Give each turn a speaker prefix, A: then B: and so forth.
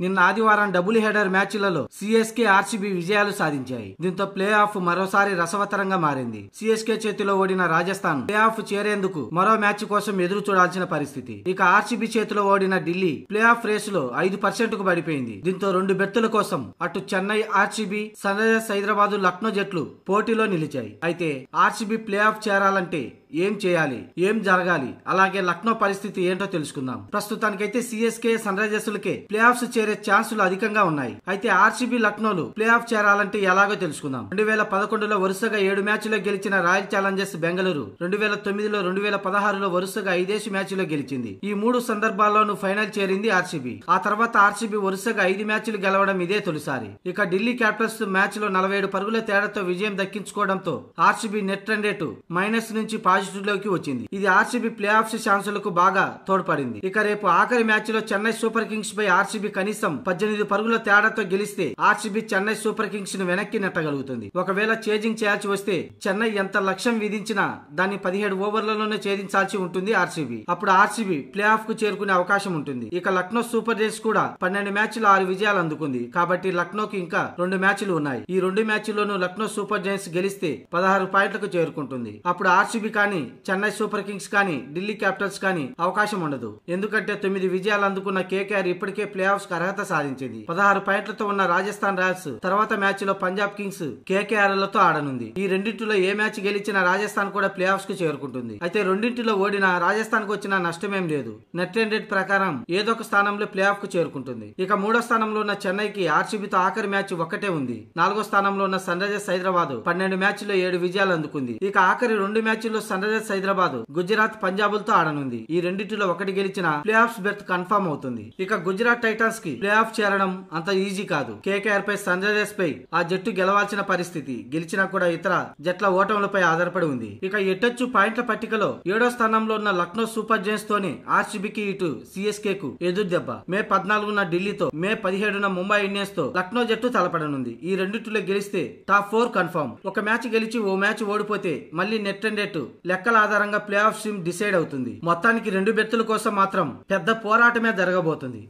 A: నిన్న ఆదివారం double header మ్యాచ్లలో CSK RCB విజయాలు సాధించాయి. దీంతో ప్లే ఆఫ్ మరోసారి రసవత్తరంగా మారింది. సిఎస్కే చేతిలో ఓడిన రాజస్థాన్ ప్లే ఆఫ్ చేరేందుకు మరో మ్యాచ్ కోసం ఎదురు చూడాల్సిన పరిస్థితి. ఇక ఆర్సీబీ చేతిలో ఓడిన ఢిల్లీ ప్లే ఆఫ్ రేస్ లో 5% కు పడిపోయింది. దీంతో 2 బెర్తుల కోసం అటు Chennai RCB, Sunrisers Hyderabad, Lucknow జట్లు పోటీలో నిలిచాయి. అయితే ఆర్సీబీ ప్లే ఆఫ్ చేరాలంటే ఏం చేయాలి, ఏం జరగాలి, అలాగే లక్నో పరిస్థితి ఏంటో తెలుసుకుందాం. ప్రస్తుతానికైతే సిఎస్కే, సన్ రైజర్స్ లకే ప్లే ఆఫ్స్ చేరే ఛాన్సులు అధికంగా ఉన్నాయి. అయితే ఆర్సీబీ, లక్నోలు ప్లే ఆఫ్ చేరాలంటే ఎలాగో తెలుసుకుందాం. 2011లో వరుసగా 7 మ్యాచ్లో గెలిచిన రాయల్ ఛాలెంజర్స్ బెంగళూరు 2009లో, 2016లో వరుసగా 5 మ్యాచ్లో గెలిచింది. ఈ 3 సందర్భాల్లోనూ ఫైనల్ చేరింది ఆర్సీబీ. ఆ తర్వాత ఆర్సీబీ వరుసగా 5 మ్యాచ్లు గెలవడం ఇదే తొలిసారి. ఇక ఢిల్లీ క్యాపిటల్స్ మ్యాచ్ లో 47 పరుగుల తేడాతో విజయం దక్కించుకోవడంతో RCB net run rate minus నుంచి పాజిటివ్ లోకి వచ్చింది. ఇది ఆర్సీబీ ప్లే ఆఫ్స్ ఛాన్సులకు బాగా తోడ్పడింది. ఇక రేపు ఆఖరి మ్యాచ్ లో చెన్నై సూపర్ కింగ్స్ పై ఆర్సీబీ కనీసం 18 పరుగుల తేడాతో గెలిస్తే ఆర్సీబీ చెన్నై సూపర్ కింగ్స్ ను వెనక్కి నెట్టగలుగుతుంది. ఒకవేళ చేజింగ్ చేయాల్సి వస్తే చెన్నై ఎంత లక్ష్యం విధించినా దాన్ని 17 ఓవర్లలోనే ఛేదించాల్సి ఉంటుంది ఆర్సీబీ. అప్పుడు ఆర్సీబీ ప్లే ఆఫ్ కు చేరుకునే అవకాశం ఉంటుంది. ఇక లక్నో సూపర్ జైంట్స్ కూడా 12 మ్యాచ్లు 6 విజయాలు అందుకుంది. కాబట్టి లక్నోకి ఇంకా 2 మ్యాచ్లు ఉన్నాయి. ఈ 2 మ్యాచ్ల్లోనూ లక్నో సూపర్ జైంట్స్ గెలిస్తే 16 పాయింట్లకు చేరుకుంటుంది. అప్పుడు ఆర్సీబీ కానీ, చెన్నై సూపర్ కింగ్స్ కానీ, ఢిల్లీ క్యాపిటల్స్ కానీ అవకాశం ఉండదు. ఎందుకంటే 9 విజయాలు అందుకున్న కేకేఆర్ ఇప్పటికే ప్లే ఆఫ్స్ కు అర్హత సాధించింది. 16 పాయింట్లతో ఉన్న రాజస్థాన్ రాయల్స్ తర్వాత మ్యాచ్ లో పంజాబ్ కింగ్స్, కేకేఆర్ లతో ఆడనుంది. ఈ రెండింటిలో ఏ మ్యాచ్ గెలిచినా రాజస్థాన్ కూడా ప్లే ఆఫ్స్ కు చేరుకుంటుంది. అయితే రెండింటిలో ఓడినా రాజస్థాన్ కు వచ్చిన నష్టమేం లేదు. నెట్ రన్ రేట్ ప్రకారం ఏదో ఒక స్థానంలో ప్లే ఆఫ్ కు చేరుకుంటుంది. ఇక 3వ స్థానంలో ఉన్న చెన్నైకి ఆర్సీబీతో ఆఖరి మ్యాచ్ ఒక్కటే ఉంది. 4వ స్థానంలో ఉన్న సన్ రైజర్స్ హైదరాబాద్ 12 మ్యాచ్ల్లో 7 విజయాలు అందుకుంది. ఇక ఆఖరి 2 మ్యాచ్ల్లో సన్ రైజర్స్ హైదరాబాద్, గుజరాత్, పంజాబ్ లతో ఆడనుంది. ఈ రెండింటిలో ఒకటి గెలిచిన ప్లే ఆఫ్స్ బెర్త్ కన్ఫర్మ్ అవుతుంది. ఇక గుజరాత్ టైటాన్స్ కి ప్లే ఆఫ్ చేరడం అంత ఈజీ కాదు. కేకేఆర్ పై, సన్ రైజర్స్ పై ఆ జట్టు గెలవాల్సిన పరిస్థితి. గెలిచినా కూడా ఇతర జట్ల ఓటములపై ఆధారపడి ఉంది. ఇక ఎట్టొచ్చు పాయింట్ల పట్టికలో 7వ స్థానంలో ఉన్న లక్నో సూపర్ జైంట్స్ తోనే ఆర్సీబీకి, ఇటు సిఎస్కే కు ఎదురు దెబ్బ. మే 14న ఢిల్లీతో, మే 17న ముంబై ఇండియన్స్ తో లక్నో జట్టు తలపడనుంది. ఈ రెండింటిలో గెలిస్తే టాప్ 4 కన్ఫర్మ్. ఒక మ్యాచ్ గెలిచి ఓ మ్యాచ్ ఓడిపోతే మళ్ళీ నెట్ రన్ రేటు లెక్కల ఆధారంగా ప్లే ఆఫ్ డిసైడ్ అవుతుంది. మొత్తానికి 2 బెర్తుల కోసం మాత్రం పెద్ద పోరాటమే జరగబోతుంది.